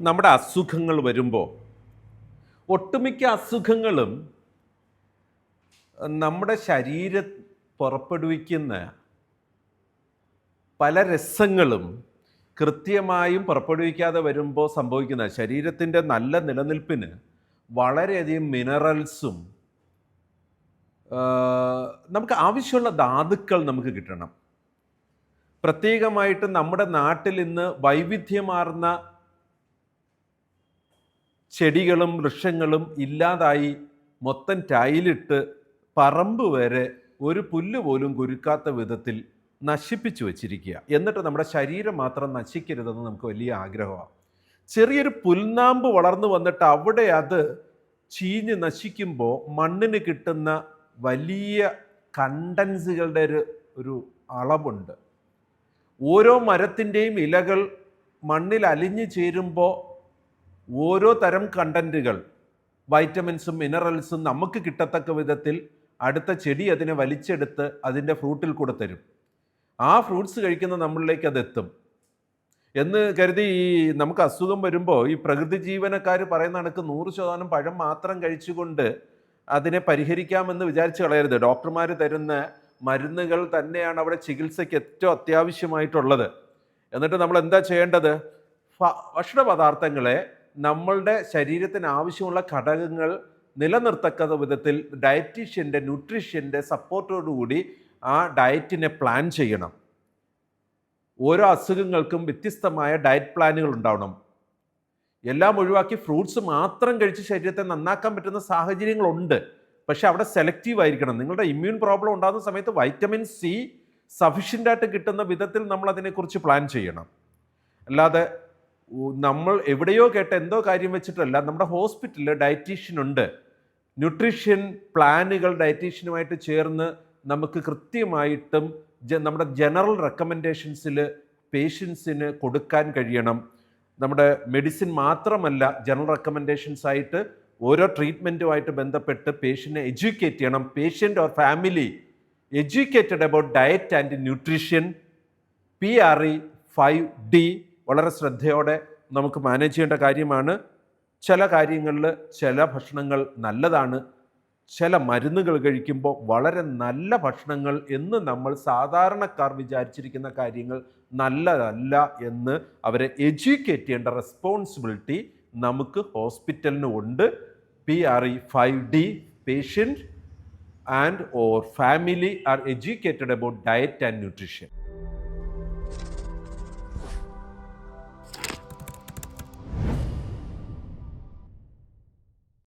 നമ്മുടെ അസുഖങ്ങൾ വരുമ്പോൾ ഒട്ടുമിക്ക അസുഖങ്ങളും നമ്മുടെ ശരീരം പുറപ്പെടുവിക്കുന്ന പല രസങ്ങളും കൃത്യമായും പുറപ്പെടുവിക്കാതെ വരുമ്പോൾ സംഭവിക്കുന്ന ശരീരത്തിൻ്റെ നല്ല നിലനിൽപ്പിന് വളരെയധികം മിനറൽസും നമുക്ക് ആവശ്യമുള്ള ധാതുക്കൾ നമുക്ക് കിട്ടണം. പ്രത്യേകമായിട്ട് നമ്മുടെ നാട്ടിൽ ഇന്ന് വൈവിധ്യമാർന്ന ചെടികളും വൃക്ഷങ്ങളും ഇല്ലാതായി മൊത്തം ടൈലിട്ട് പറമ്പ് വരെ ഒരു പുല്ല് പോലും കുരുക്കാത്ത വിധത്തിൽ നശിപ്പിച്ചു വച്ചിരിക്കുക. എന്നിട്ട് നമ്മുടെ ശരീരം മാത്രം നശിക്കരുതെന്ന് നമുക്ക് വലിയ ആഗ്രഹമാണ്. ചെറിയൊരു പുൽനാമ്പ് വളർന്നു വന്നിട്ട് അവിടെ അത് ചീഞ്ഞ് നശിക്കുമ്പോൾ മണ്ണിന് കിട്ടുന്ന വലിയ കണ്ടൻസുകളുടെ ഒരു അളവുണ്ട്. ഓരോ മരത്തിൻ്റെയും ഇലകൾ മണ്ണിൽ അലിഞ്ഞു ചേരുമ്പോൾ ഓരോ തരം കണ്ടൻറ്റുകൾ, വൈറ്റമിൻസും മിനറൽസും നമുക്ക് കിട്ടത്തക്ക വിധത്തിൽ അടുത്ത ചെടി അതിനെ വലിച്ചെടുത്ത് അതിൻ്റെ ഫ്രൂട്ടിൽ കൂടെ തരും. ആ ഫ്രൂട്ട്സ് കഴിക്കുന്ന നമ്മളിലേക്ക് അതെത്തും എന്ന് കരുതി നമുക്ക് അസുഖം വരുമ്പോൾ ഈ പ്രകൃതി ജീവനക്കാർ പറയുന്ന കണക്ക് 100% പഴം മാത്രം കഴിച്ചുകൊണ്ട് അതിനെ പരിഹരിക്കാമെന്ന് വിചാരിച്ച് കളയരുത്. ഡോക്ടർമാർ തരുന്ന മരുന്നുകൾ തന്നെയാണ് അവിടെ ചികിത്സയ്ക്ക് ഏറ്റവും അത്യാവശ്യമായിട്ടുള്ളത്. എന്നിട്ട് നമ്മൾ എന്താ ചെയ്യേണ്ടത്? ഭക്ഷണ പദാർത്ഥങ്ങളെ നമ്മളുടെ ശരീരത്തിന് ആവശ്യമുള്ള ഘടകങ്ങൾ നിലനിർത്തക്ക വിധത്തിൽ ഡയറ്റീഷ്യൻ്റെ ന്യൂട്രീഷ്യൻ്റെ സപ്പോർട്ടോടുകൂടി ആ ഡയറ്റിനെ പ്ലാൻ ചെയ്യണം. ഓരോ അസുഖങ്ങൾക്കും വ്യത്യസ്തമായ ഡയറ്റ് പ്ലാനുകൾ ഉണ്ടാവണം. എല്ലാം ഒഴിവാക്കി ഫ്രൂട്ട്സ് മാത്രം കഴിച്ച് ശരീരത്തെ നന്നാക്കാൻ പറ്റുന്ന സാഹചര്യങ്ങളുണ്ട്. പക്ഷെ അവിടെ സെലക്റ്റീവ് ആയിരിക്കണം. നിങ്ങളുടെ ഇമ്മ്യൂൺ പ്രോബ്ലം ഉണ്ടാകുന്ന സമയത്ത് വൈറ്റമിൻ സി സഫിഷ്യൻ്റ് ആയിട്ട് കിട്ടുന്ന വിധത്തിൽ നമ്മൾ അതിനെക്കുറിച്ച് പ്ലാൻ ചെയ്യണം. അല്ലാതെ നമ്മൾ എവിടെയോ കേട്ട എന്തോ കാര്യം വെച്ചിട്ടല്ല. നമ്മുടെ ഹോസ്പിറ്റലിൽ ഡയറ്റീഷ്യൻ ഉണ്ട്. ന്യൂട്രീഷൻ പ്ലാനുകൾ ഡയറ്റീഷ്യനുമായിട്ട് ചേർന്ന് നമുക്ക് കൃത്യമായിട്ടും നമ്മുടെ ജനറൽ റെക്കമെൻഡേഷൻസിൽ പേഷ്യൻസിന് കൊടുക്കാൻ കഴിയണം. നമ്മുടെ മെഡിസിൻ മാത്രമല്ല, ജനറൽ റെക്കമെൻഡേഷൻസ് ആയിട്ട് ഓരോ ട്രീറ്റ്മെൻറ്റുമായിട്ട് ബന്ധപ്പെട്ട് പേഷ്യൻറ്റിനെ എഡ്യൂക്കേറ്റ് ചെയ്യണം. Patient or family educated about diet and nutrition. PRE 5D വളരെ ശ്രദ്ധയോടെ നമുക്ക് മാനേജ് ചെയ്യേണ്ട കാര്യമാണ്. ചില കാര്യങ്ങളിൽ ചില ഭക്ഷണങ്ങൾ നല്ലതാണ്. ചില മരുന്നുകൾ കഴിക്കുമ്പോൾ വളരെ നല്ല ഭക്ഷണങ്ങൾ എന്ന് നമ്മൾ സാധാരണക്കാർ വിചാരിച്ചിരിക്കുന്ന കാര്യങ്ങൾ നല്ലതല്ല എന്ന് അവരെ എഡ്യൂക്കേറ്റ് ചെയ്യേണ്ട റെസ്പോൺസിബിലിറ്റി നമുക്ക് ഹോസ്പിറ്റലിന് ഉണ്ട്. PRE 5D patient and or family are educated about diet and nutrition.